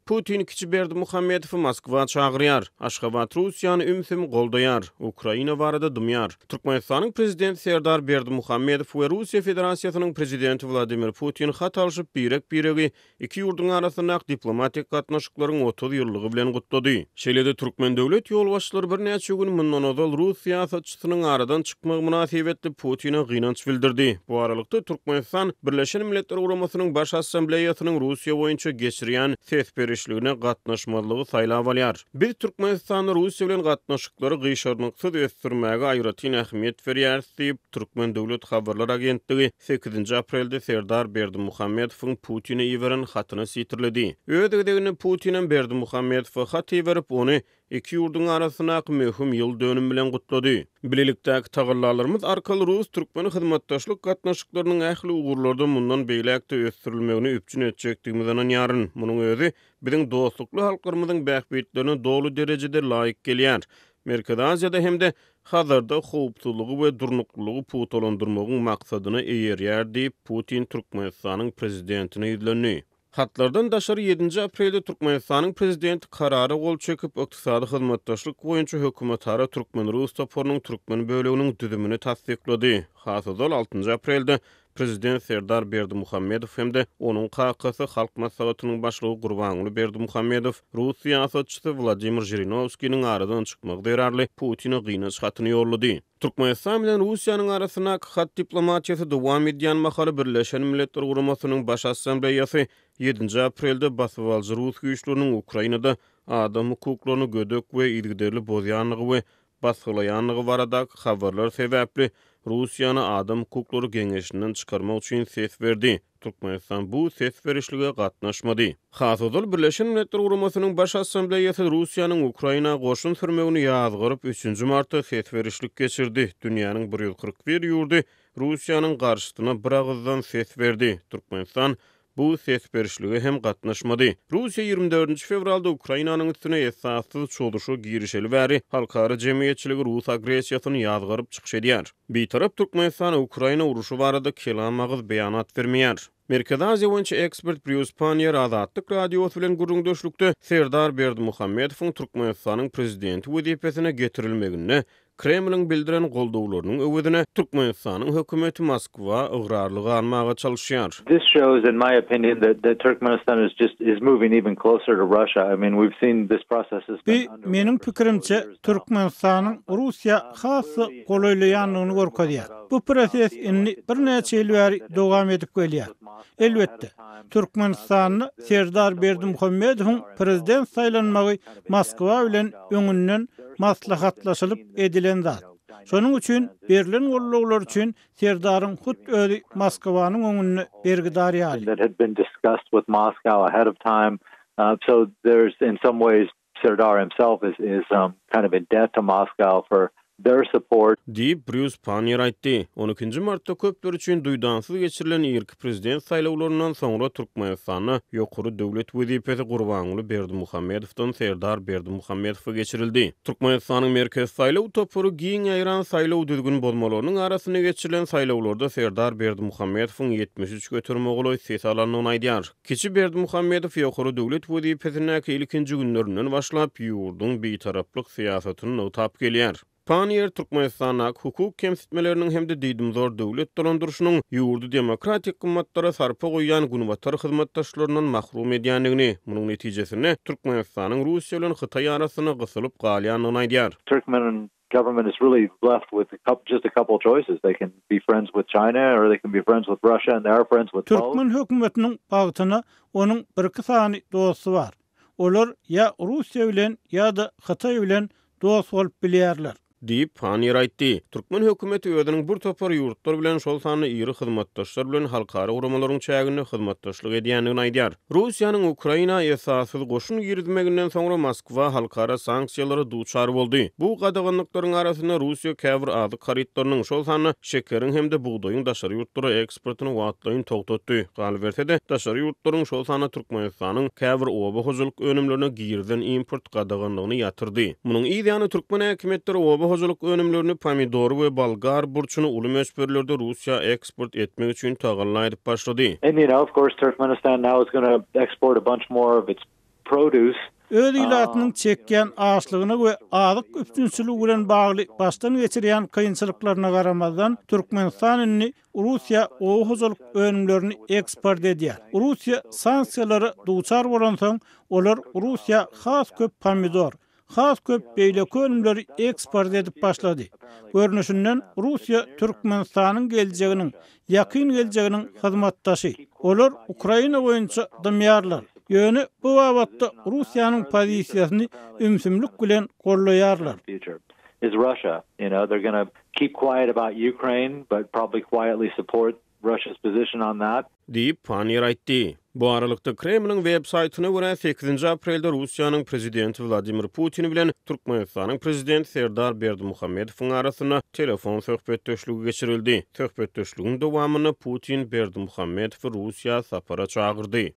Putin kiçi Berdimuhammedowy Moskwa çağırýar. Aşgabat Russiýany ümsüm goldaýar. Ukraina barada dymýar. Türkmenistanyň prezidenti Serdar Berdimuhammedow we Russiýa Federasiýasynyň prezidenti Vladimir Putin hat alyşyp biregi iki ýurduň arasynda diplomatik gatnaşyklaryň 30 ýyllygy bilen gutlady. Şeýle-de Türkmen döwlet ýolbaşçylary bir näçe gün mundan ozal Rus siýasatçysynyň aradan çykmagy münasibetli Putin'e gynanç bildirdi. Bu aralykda Türkmenistan Birleşen Milletler Guramasynyň baş assambleýasynyň Russiýa boýunça geçirýän sesberişligine gatnaşmalygy saýlap alýar. Biz Türkmenistany Russiýa bilen gatnaşyklary gyşarnyksyz ösdürmäge aýratyn ähmiýet berýär diýip Türkmen döwlet habarlar agentligi 8 aprelde Serdar Berdimuhammedowyň Putin'e ýiberen hatyny sitirledi. Ödegini Putin'e Berdimuhammedow hat ýiberip ony iki ýurduň arasyna möhüm ýyl dönüm bilen gutlady. Bilelikdäki tagyrlarlarymyz arkaly Rus-Türkmen hyzmatdaşlyk gatnaşyklarynyň ähli ugurlarda mundan beýlekde ösdürilmegini üpçün etjekdigimizden ýaryn. Munyň özü biziň dostlukly halklarymyzyň bähbetlerine dolu derejede laýyk gelýär. Merkezi Aziýada hemde hazırda howpsuzlygy we durnuklygy putolandyrmagyň maksadyna eýerýär diýip Putin Türkmenistanyň prezidentine ýüzlendi. Hatlardan daşary 7 aprelde Türkmenistanyň prezidenti karary gol çekip ykdysady hyzmatdaşlyk boýunça hökümetara Türkmen Rus toporunyň Türkmen böleginiň düzümini tasdiklady. Hasazal 6 aprelde Prezident Serdar Berdimuhammedow hemde onun kakasy Halk Maslahatynyň başlygy Gurbanyny Berdimuhammedow Rus siýasatçysy Vladimir Zhirinovskiň aradan çykmak derarly Putin'e gynanç hatyny ýolady. Türkmenistan bilen Russiýanyň arasyna hat diplomatiýasy dowam edýän mahaly Birleşen Milletler Guramasynyň baş assambleýasy 7 aprelde basyp alyjy Rus güýçleriniň Ukrainada adam hukuklaryny gödök we ýigderli bozýanlygy we baskılayanlığı barada haberler sebäpli Russiýany adam hukuklary geňeşinden çykarmak üçin ses berdi. Türkmenistan bu ses berişlige gatnaşmady. Hasazal Birleşen Milletler Guramasynyň baş assambleýasy Russiýanyň Ukraina goşun sürmegini ýazgyryp 3 martda ses berişlik geçirdi. Dünýäniň 141 ýurdy Russiýanyň garşysyna bir agızdan ses berdi. Türkmenistan bu ses berişlige hem gatnaşmady. Russiýa 24 fevralda Ukrainanyň üstüne esassyz çoluşy girişeli bäri halkara jemgyýetçiligi Rus agresiýasyny ýazgyryp çykyş edýär. Bir tarap Türkmenistan Ukraina uruşy barada kelamagys beýanat bermeýär. Merkezi Aziýa boýunça ekspert Bruce Panier Azatlyk radiosy bilen gurulmuşlukda Serdar Berdimuhammedowyň Türkmenistanyň prezidenti wezipesine getirilmegine Kremlin bildiren goldawlarynyň öwedine Türkmenistanyň hökümeti Moskwa ıgrarlygy almaga çalışýar. This shows, in my opinion, that Turkmenistan is moving even closer to Russia. I mean, we've seen this process has been under. Menin pikirimçe Türkmenistanyň Russiýa hasy golaýlanlygyny görkezýär. Bu proses inni bir näçe ýyl bäri dowam edip gelýär. Elbetde, Türkmenistanyň Serdar Berdimuhammedowyň prezident saýlanmagy Moskwa bilen öňünden maslahatlaşylyp edilen zat. Şonuň üçin berilen gollaglar üçin Serdaryň hut özi Moskwanyň öňüne bergidar ýaly. That had been discussed with Moscow ahead of time. So there's, in some ways, Serdar himself is kind of in debt to Moscow for their support. Deyip Bruce Panier aýtdy. 12 martda köpler üçin duýdansyz geçirilen ilk prezident saýlawlaryndan soňra Türkmenistany ýokary döwlet wezipesi Gurbanyny Berdimuhammedowdan Serdar Berdimuhammedowa geçirildi. Türkmenistanyň merkez saýlaw toporu giň aýran saýlaw düzgün bolmalarynyň arasyna geçirilen saýlawlarda Serdar Berdimuhammedowyň 73 götürme goly ses alanyny aýdýar. Kiçi Berdimuhammedow ýokary döwlet wezipesine ilkinji günlerinden başlap ýurdun beýtaraplyk siýasatyny tap gelýär. Panier Türkmenistana hukuk kemsitmelerinin hem de diýdimzor döwlet dolandyrşynyň ýurdu demokratik gymmatlara sarpa goýan günbatar hyzmatdaşlarynyň mahrum edýändigini, munyň netijesinde Türkmenistanyň Russiýa bilen Hytaý arasyna gysylyp galýanyny aýdýar. Turkmen government is really left with just a couple choices. They can be friends with China or they can be friends with Russia, and they are friends with both. Türkmen hökümetiniň bagtyna onuň bir sany dosty bar. Olar ya Russiýa bilen ya da Hytaý bilen dost bolup bilýärler. Deyip Panier aýtdy. Türkmen hökümeti özüniň bir topar ýurtlar bilen şol sany ýyry hyzmatdaşlar bilen halkara uramalaryň çägini hyzmatdaşlyk edýändigini aýdýar. Russiýanyň Ukraina esasyz goşun girdimeginden soňra Moskwa halkara sanksiýalary duçar boldy. Bu gadaganlyklaryň arasynda Russiýa käbir azyk haritlarynyň şol sany şekerin hem de buğdaýyň daşary ýurtlara eksportyny wagtlaýyn togtatdy. Gal berse-de daşary ýurtlaryň şol sany Türkmenistanyň käbir oba hojalyk önümlerine girden import gadaganlygyny ýatyrdy. Munyň ýa-da Türkmen häkimetleri oba hojalyk önümlerini pomidor we balgar burçuny uly möçberlerde Russiýa eksport etmek üçin tagalla edip başlady. And of course Turkmenistan now is going to export a bunch more of its produce. Öz ilatynyň çekýän açlygyna we azyk üstünçüligi bilen bagly başdan geçirýän kynçylyklaryna garamazdan Türkmenistan inni Russiýa oğuzlyk önümlerini eksport edýär. Russiýa sanksiýalary duçar bolan soň olar Russiýa has köp pomidor, has köp beýleki önümleri eksport edip başlady. Görnüşinden Russiýa Türkmenistanyň geljeginiň, ýakyn geljeginiň hyzmatdaşy. Olar Ukraina boýunça dymýarlar. Ýöne bu wagtda Russiýanyň pozisiýasyny ümsümlik bilen gollaýarlar. Is Russia, they're going to keep quiet about Ukraine, but probably quietly support Russia's position on that. Diýip Panier aýtdy. Bu aralykda Kremlin web-saytyna görä 8-nji aprelde Russiýanyň prezidenti Vladimir Putin bilen Türkmenistanyň prezidenti Serdar Berdimuhammedowyň arasyna telefon söhbetdeşligi geçirildi. Söhbetdeşligiň dowamyny Putin Berdimuhammedowy Russiýa sapara çağırdy.